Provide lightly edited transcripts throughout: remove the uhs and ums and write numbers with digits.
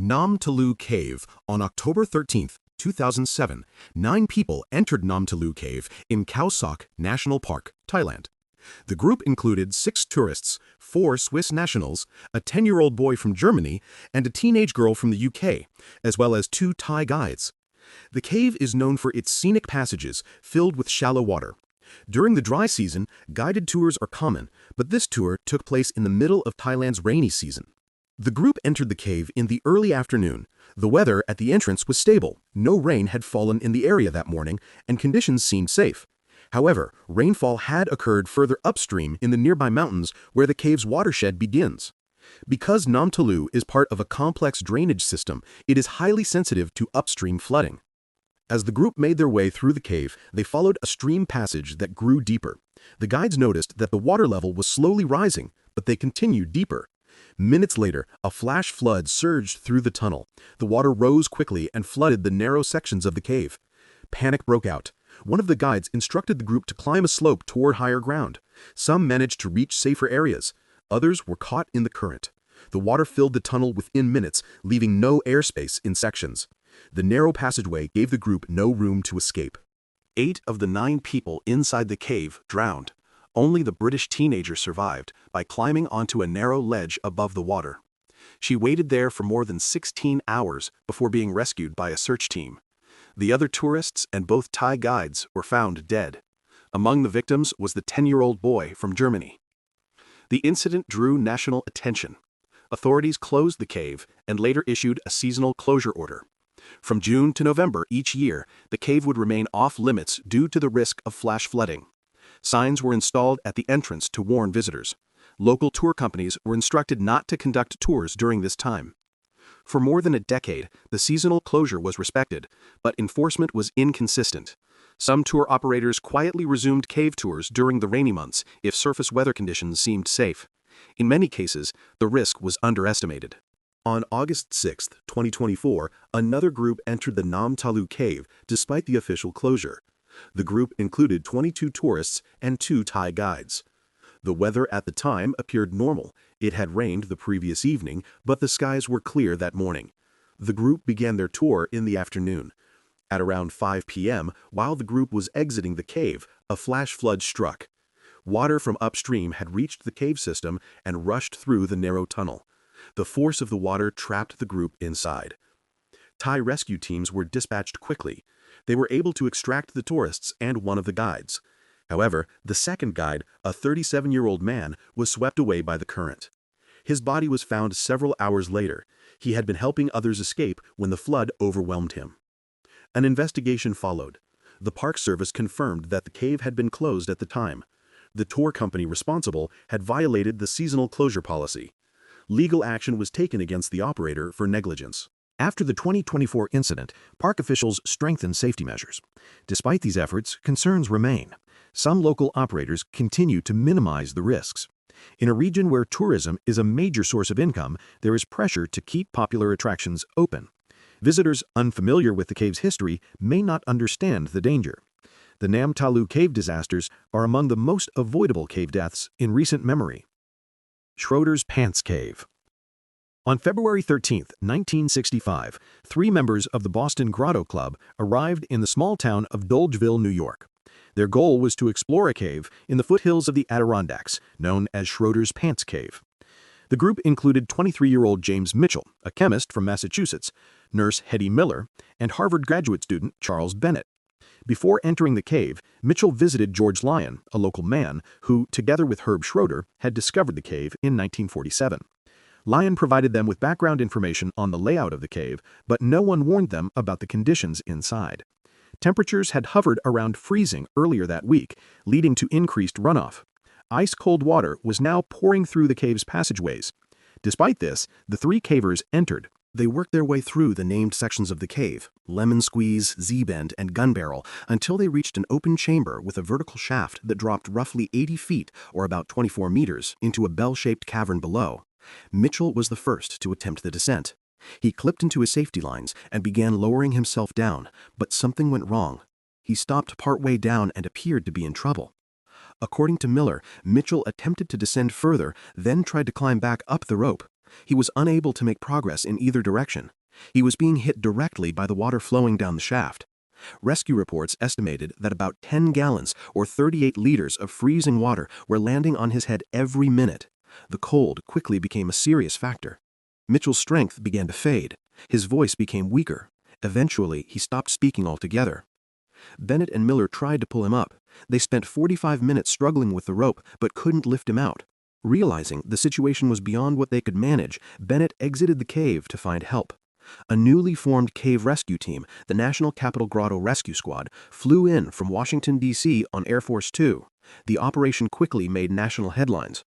Nam Talu Cave on October 13, 2007, 9 people entered Nam Talu Cave in Khao Sok National Park, Thailand. The group included 6 tourists, 4 Swiss nationals, a 10-year-old boy from Germany, and a teenage girl from the UK, as well as 2 Thai guides. The cave is known for its scenic passages filled with shallow water. During the dry season, guided tours are common, but this tour took place in the middle of Thailand's rainy season. The group entered the cave in the early afternoon. The weather at the entrance was stable, no rain had fallen in the area that morning, and conditions seemed safe. However, rainfall had occurred further upstream in the nearby mountains where the cave's watershed begins. Because Nam Talu is part of a complex drainage system, it is highly sensitive to upstream flooding. As the group made their way through the cave, they followed a stream passage that grew deeper. The guides noticed that the water level was slowly rising, but they continued deeper. Minutes later, a flash flood surged through the tunnel. The water rose quickly and flooded the narrow sections of the cave. Panic broke out. One of the guides instructed the group to climb a slope toward higher ground. Some managed to reach safer areas. Others were caught in the current. The water filled the tunnel within minutes, leaving no airspace in sections. The narrow passageway gave the group no room to escape. 8 of the 9 people inside the cave drowned. Only the British teenager survived by climbing onto a narrow ledge above the water. She waited there for more than 16 hours before being rescued by a search team. The other tourists and both Thai guides were found dead. Among the victims was the 10-year-old boy from Germany. The incident drew national attention. Authorities closed the cave and later issued a seasonal closure order. From June to November each year, the cave would remain off-limits due to the risk of flash flooding. Signs were installed at the entrance to warn visitors. Local tour companies were instructed not to conduct tours during this time. For more than a decade, the seasonal closure was respected, but enforcement was inconsistent. Some tour operators quietly resumed cave tours during the rainy months if surface weather conditions seemed safe. In many cases, the risk was underestimated. On August 6, 2024, another group entered the Nam Talu Cave despite the official closure. The group included 22 tourists and 2 Thai guides. The weather at the time appeared normal. It had rained the previous evening, but the skies were clear that morning. The group began their tour in the afternoon. At around 5 p.m., while the group was exiting the cave, a flash flood struck. Water from upstream had reached the cave system and rushed through the narrow tunnel. The force of the water trapped the group inside. Thai rescue teams were dispatched quickly. They were able to extract the tourists and one of the guides. However, the second guide, a 37-year-old man, was swept away by the current. His body was found several hours later. He had been helping others escape when the flood overwhelmed him. An investigation followed. The Park Service confirmed that the cave had been closed at the time. The tour company responsible had violated the seasonal closure policy. Legal action was taken against the operator for negligence. After the 2024 incident, park officials strengthened safety measures. Despite these efforts, concerns remain. Some local operators continue to minimize the risks. In a region where tourism is a major source of income, there is pressure to keep popular attractions open. Visitors unfamiliar with the cave's history may not understand the danger. The Nam Talu cave disasters are among the most avoidable cave deaths in recent memory. Schroeder's Pants Cave. On February 13, 1965, 3 members of the Boston Grotto Club arrived in the small town of Dolgeville, New York. Their goal was to explore a cave in the foothills of the Adirondacks, known as Schroeder's Pants Cave. The group included 23-year-old James Mitchell, a chemist from Massachusetts, nurse Hetty Miller, and Harvard graduate student Charles Bennett. Before entering the cave, Mitchell visited George Lyon, a local man who, together with Herb Schroeder, had discovered the cave in 1947. Lyon provided them with background information on the layout of the cave, but no one warned them about the conditions inside. Temperatures had hovered around freezing earlier that week, leading to increased runoff. Ice-cold water was now pouring through the cave's passageways. Despite this, the 3 cavers entered. They worked their way through the named sections of the cave, Lemon Squeeze, Z-Bend, and Gun Barrel, until they reached an open chamber with a vertical shaft that dropped roughly 80 feet, or about 24 meters, into a bell-shaped cavern below. Mitchell was the first to attempt the descent. He clipped into his safety lines and began lowering himself down, but something went wrong. He stopped partway down and appeared to be in trouble. According to Miller, Mitchell attempted to descend further, then tried to climb back up the rope. He was unable to make progress in either direction. He was being hit directly by the water flowing down the shaft. Rescue reports estimated that about 10 gallons or 38 liters of freezing water were landing on his head every minute. The cold quickly became a serious factor. Mitchell's strength began to fade. His voice became weaker. Eventually, he stopped speaking altogether. Bennett and Miller tried to pull him up. They spent 45 minutes struggling with the rope, but couldn't lift him out. Realizing the situation was beyond what they could manage, Bennett exited the cave to find help. A newly formed cave rescue team, the National Capital Grotto Rescue Squad, flew in from Washington, D.C. on Air Force Two. The operation quickly made national headlines.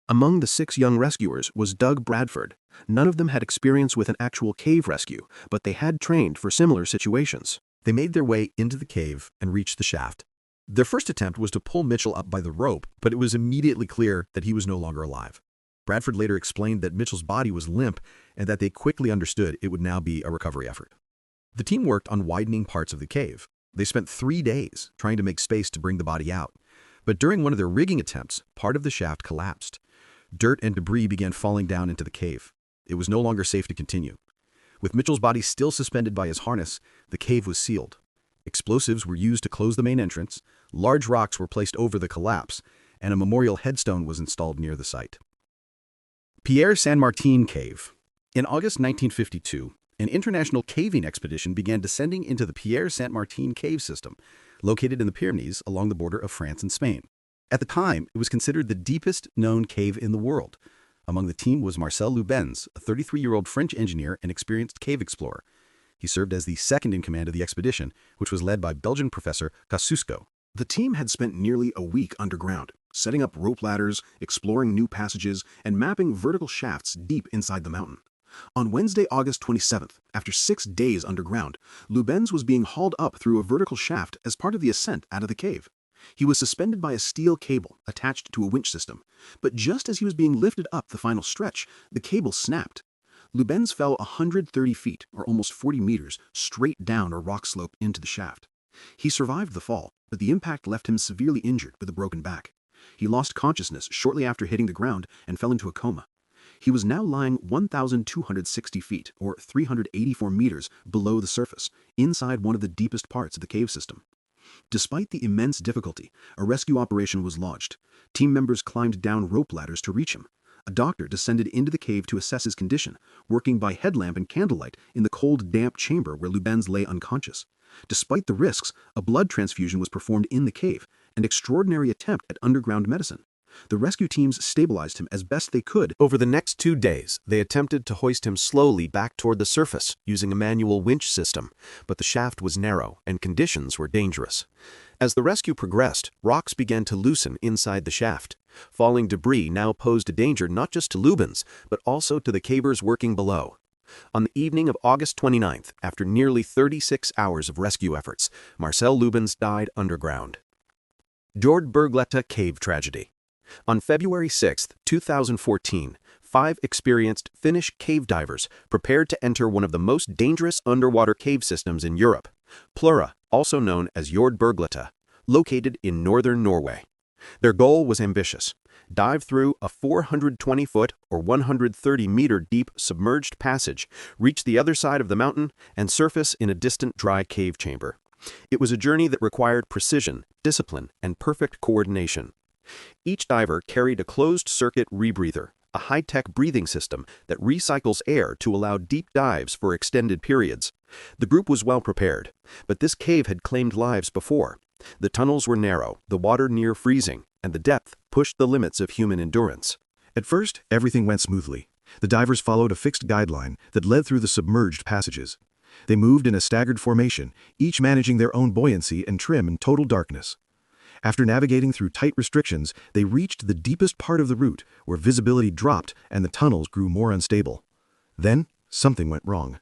Among the 6 young rescuers was Doug Bradford. None of them had experience with an actual cave rescue, but they had trained for similar situations. They made their way into the cave and reached the shaft. Their first attempt was to pull Mitchell up by the rope, but it was immediately clear that he was no longer alive. Bradford later explained that Mitchell's body was limp and that they quickly understood it would now be a recovery effort. The team worked on widening parts of the cave. They spent 3 days trying to make space to bring the body out. But during one of their rigging attempts, part of the shaft collapsed. Dirt and debris began falling down into the cave. It was no longer safe to continue. With Mitchell's body still suspended by his harness, the cave was sealed. Explosives were used to close the main entrance, large rocks were placed over the collapse, and a memorial headstone was installed near the site. Pierre San Martin Cave. In August 1952, an international caving expedition began descending into the Pierre San Martin cave system, located in the Pyrenees along the border of France and Spain. At the time, it was considered the deepest known cave in the world. Among the team was Marcel Lubens, a 33-year-old French engineer and experienced cave explorer. He served as the second in command of the expedition, which was led by Belgian professor Kosciuszko. The team had spent nearly a week underground, setting up rope ladders, exploring new passages, and mapping vertical shafts deep inside the mountain. On Wednesday, August 27th, after 6 days underground, Lubens was being hauled up through a vertical shaft as part of the ascent out of the cave. He was suspended by a steel cable attached to a winch system, but just as he was being lifted up the final stretch, the cable snapped. Lubens fell 130 feet, or almost 40 meters, straight down a rock slope into the shaft. He survived the fall, but the impact left him severely injured with a broken back. He lost consciousness shortly after hitting the ground and fell into a coma. He was now lying 1,260 feet, or 384 meters, below the surface, inside one of the deepest parts of the cave system. Despite the immense difficulty, a rescue operation was launched. Team members climbed down rope ladders to reach him. A doctor descended into the cave to assess his condition, working by headlamp and candlelight in the cold, damp chamber where Lubens lay unconscious. Despite the risks, a blood transfusion was performed in the cave, an extraordinary attempt at underground medicine. The rescue teams stabilized him as best they could. Over the next 2 days, they attempted to hoist him slowly back toward the surface using a manual winch system, but the shaft was narrow and conditions were dangerous. As the rescue progressed, rocks began to loosen inside the shaft. Falling debris now posed a danger not just to Lubens, but also to the cavers working below. On the evening of August 29th, after nearly 36 hours of rescue efforts, Marcel Lubens died underground. Jord Bergletha Cave Tragedy. On February 6, 2014, 5 experienced Finnish cave divers prepared to enter one of the most dangerous underwater cave systems in Europe, Plura, also known as Jord Bergletha, located in northern Norway. Their goal was ambitious: dive through a 420-foot or 130-meter deep submerged passage, reach the other side of the mountain, and surface in a distant dry cave chamber. It was a journey that required precision, discipline, and perfect coordination. Each diver carried a closed-circuit rebreather, a high-tech breathing system that recycles air to allow deep dives for extended periods. The group was well prepared, but this cave had claimed lives before. The tunnels were narrow, the water near freezing, and the depth pushed the limits of human endurance. At first, everything went smoothly. The divers followed a fixed guideline that led through the submerged passages. They moved in a staggered formation, each managing their own buoyancy and trim in total darkness. After navigating through tight restrictions, they reached the deepest part of the route, where visibility dropped and the tunnels grew more unstable. Then, something went wrong.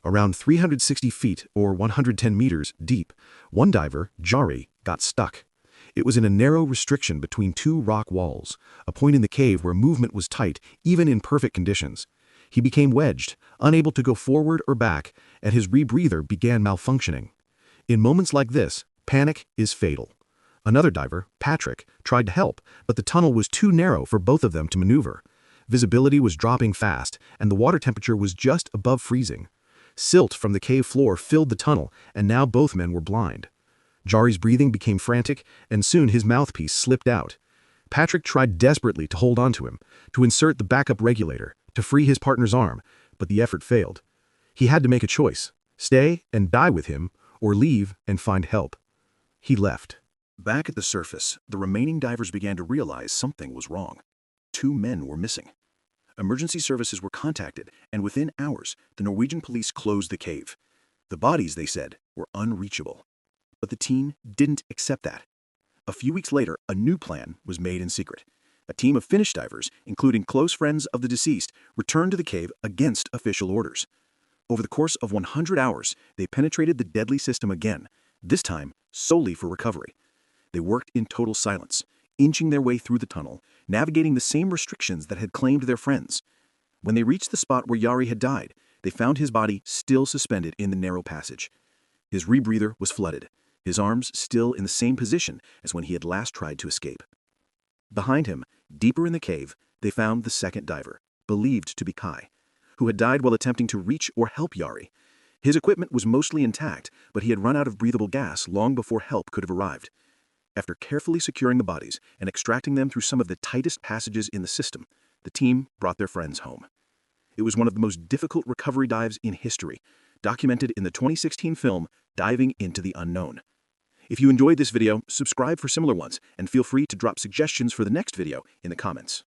Around 360 feet, or 110 meters, deep, one diver, Jari, got stuck. It was in a narrow restriction between 2 rock walls, a point in the cave where movement was tight, even in perfect conditions. He became wedged, unable to go forward or back, and his rebreather began malfunctioning. In moments like this, panic is fatal. Another diver, Patrick, tried to help, but the tunnel was too narrow for both of them to maneuver. Visibility was dropping fast, and the water temperature was just above freezing. Silt from the cave floor filled the tunnel, and now both men were blind. Jari's breathing became frantic, and soon his mouthpiece slipped out. Patrick tried desperately to hold onto him, to insert the backup regulator, to free his partner's arm, but the effort failed. He had to make a choice: stay and die with him, or leave and find help. He left. Back at the surface, the remaining divers began to realize something was wrong. 2 men were missing. Emergency services were contacted, and within hours, the Norwegian police closed the cave. The bodies, they said, were unreachable. But the team didn't accept that. A few weeks later, a new plan was made in secret. A team of Finnish divers, including close friends of the deceased, returned to the cave against official orders. Over the course of 100 hours, they penetrated the deadly system again, this time solely for recovery. They worked in total silence, inching their way through the tunnel, navigating the same restrictions that had claimed their friends. When they reached the spot where Jari had died, they found his body still suspended in the narrow passage. His rebreather was flooded, his arms still in the same position as when he had last tried to escape. Behind him, deeper in the cave, they found the second diver, believed to be Kai, who had died while attempting to reach or help Jari. His equipment was mostly intact, but he had run out of breathable gas long before help could have arrived. After carefully securing the bodies and extracting them through some of the tightest passages in the system, the team brought their friends home. It was one of the most difficult recovery dives in history, documented in the 2016 film Diving into the Unknown. If you enjoyed this video, subscribe for similar ones, and feel free to drop suggestions for the next video in the comments.